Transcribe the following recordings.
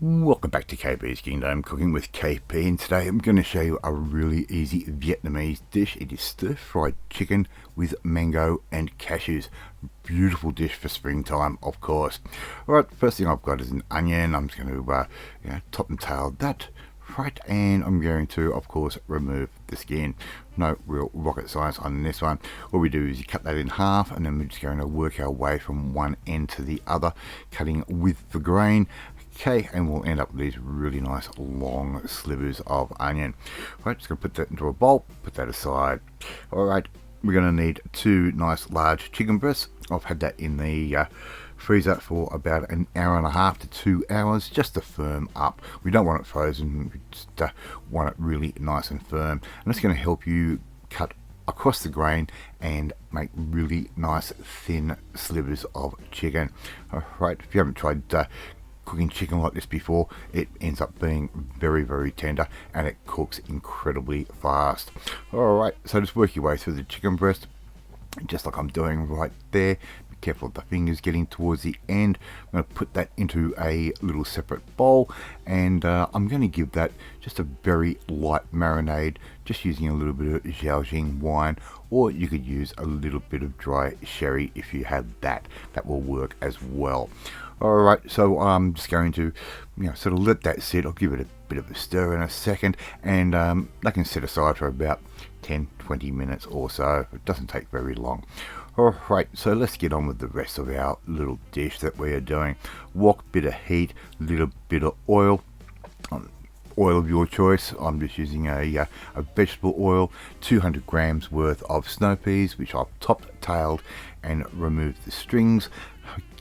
Welcome back to KP's Kingdom, cooking with KP, and today I'm going to show you a really easy Vietnamese dish. It is stir-fried chicken with mango and cashews. Beautiful dish for springtime, of course. Alright, first thing I've got is an onion. I'm just going to top and tail that. Right, and I'm going to, of course, remove the skin. No real rocket science on this one. All we do is you cut that in half, and then we're just going to work our way from one end to the other, cutting with the grain. Okay, and we'll end up with these really nice long slivers of onion. Right, just going to put that into a bowl, put that aside. Alright, we're going to need two nice large chicken breasts. I've had that in the freezer for about an hour and a half to 2 hours just to firm up. We don't want it frozen, we just want it really nice and firm. And it's going to help you cut across the grain and make really nice thin slivers of chicken. Alright, if you haven't tried cooking chicken like this before, it ends up being very tender and it cooks incredibly fast. Alright, so just work your way through the chicken breast just like I'm doing right there. Be careful of the fingers getting towards the end. I'm going to put that into a little separate bowl, and I'm going to give that just a very light marinade, just using a little bit of Zhaoxing wine, or you could use a little bit of dry sherry if you have that. That will work as well. Alright, so I'm just going to sort of let that sit. I'll give it a bit of a stir in a second, and that can set aside for about 10-20 minutes or so. It doesn't take very long. Alright, so let's get on with the rest of our little dish that we are doing. Wok, bit of heat, little bit of oil. Oil of your choice. I'm just using a vegetable oil, 200 grams worth of snow peas, which I've topped, tailed, and removed the strings.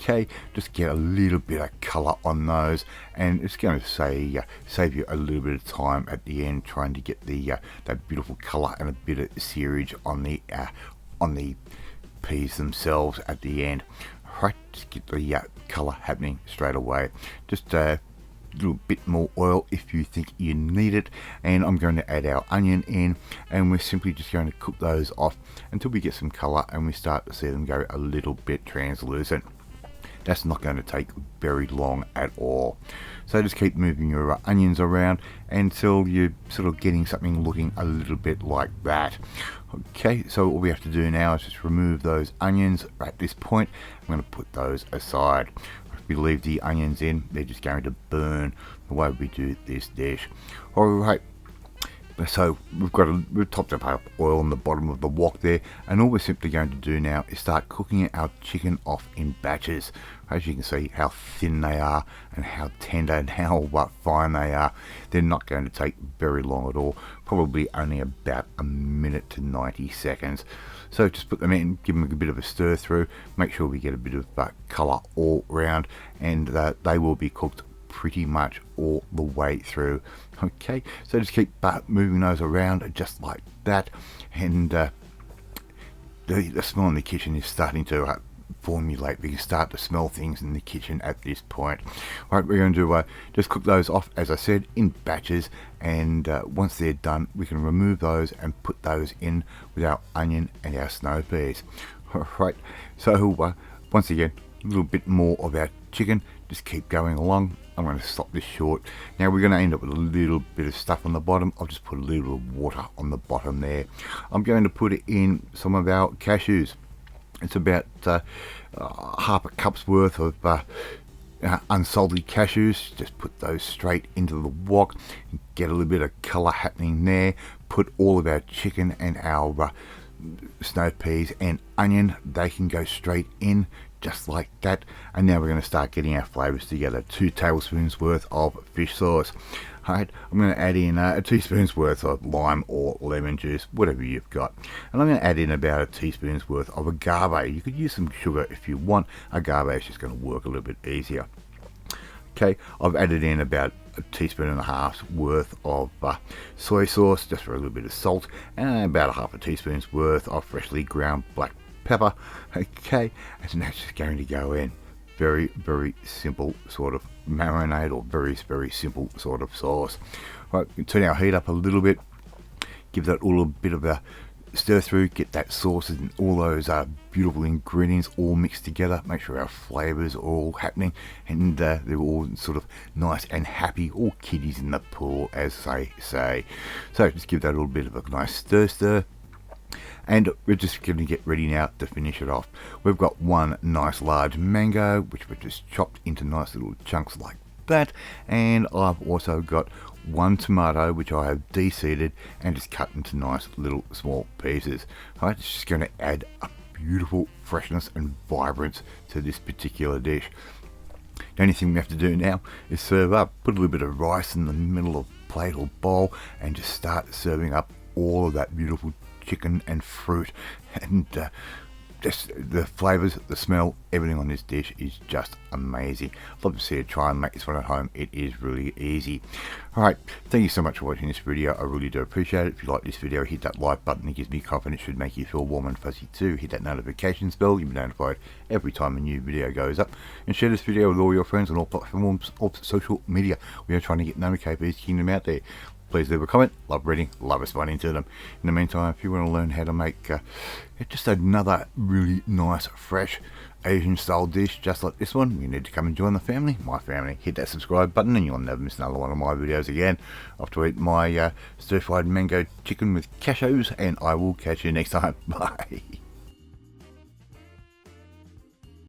Okay, just get a little bit of colour on those, and it's going to save you a little bit of time at the end trying to get the that beautiful colour and a bit of searage on the peas themselves at the end. Right, just get the colour happening straight away. Just little bit more oil if you think you need it, and I'm going to add our onion in, and we're simply just going to cook those off until we get some colour and we start to see them go a little bit translucent. That's not going to take very long at all. So just keep moving your onions around until you're sort of getting something looking a little bit like that. Okay, so all we have to do now is just remove those onions. At this point, I'm going to put those aside. If we leave the onions in, they're just going to burn the way we do this dish. Alright, so we've topped up oil on the bottom of the wok there, and all we're simply going to do now is start cooking our chicken off in batches. As you can see how thin they are and how tender and how fine they are. They're not going to take very long at all, probably only about a minute to 90 seconds. So just put them in, give them a bit of a stir through, make sure we get a bit of colour all round, and they will be cooked pretty much all the way through. Okay, so just keep moving those around just like that, and the smell in the kitchen is starting to formulate. We can start to smell things in the kitchen at this point. Alright, we're going to just cook those off, as I said, in batches, and once they're done we can remove those and put those in with our onion and our snow peas. Alright, so once again, a little bit more of our chicken. Just keep going along. I'm going to stop this short. Now we're going to end up with a little bit of stuff on the bottom. I'll just put a little bit of water on the bottom there. I'm going to put in some of our cashews. It's about half a cup's worth of unsalted cashews. Just put those straight into the wok and get a little bit of colour happening there. Put all of our chicken and our snow peas and onion, they can go straight in just like that. And now we're going to start getting our flavours together. 2 tablespoons worth of fish sauce. Alright, I'm going to add in a teaspoon's worth of lime or lemon juice, whatever you've got. And I'm going to add in about a teaspoon's worth of agave. You could use some sugar if you want. Agave is just going to work a little bit easier. Okay, I've added in about a teaspoon and a half worth of soy sauce, just for a little bit of salt, and about a half a teaspoon's worth of freshly ground black pepper. Okay, and that's just going to go in. Very simple sort of marinade, or very simple sort of sauce. Right, turn our heat up a little bit, give that a little bit of a stir through, get that sauces and all those beautiful ingredients all mixed together. Make sure our flavors are all happening, and they're all sort of nice and happy, all kiddies in the pool, as they say. So just give that a little bit of a nice stir, and we're just going to get ready now to finish it off. We've got one nice large mango, which we've just chopped into nice little chunks like that, and I've also got one tomato which I have de-seeded and just cut into nice little small pieces. Alright, it's just going to add a beautiful freshness and vibrance to this particular dish. The only thing we have to do now is serve up. Put a little bit of rice in the middle of a plate or bowl and just start serving up all of that beautiful chicken and fruit, and just the flavors, the smell, everything on this dish is just amazing. I'd love to see you try and make this one at home. It is really easy. Alright, thank you so much for watching this video. I really do appreciate it. If you like this video, hit that like button. It gives me confidence, should make you feel warm and fuzzy too. Hit that notifications bell. You'll be notified every time a new video goes up. And share this video with all your friends on all platforms of social media. We are trying to get known KP's Kingdom out there. Please leave a comment. Love reading, love responding to them. In the meantime, if you want to learn how to make just another really nice, fresh Asian style dish just like this one, you need to come and join the family, my family. Hit that subscribe button and you'll never miss another one of my videos again. Off to eat my stir-fried mango chicken with cashews, and I will catch you next time. Bye.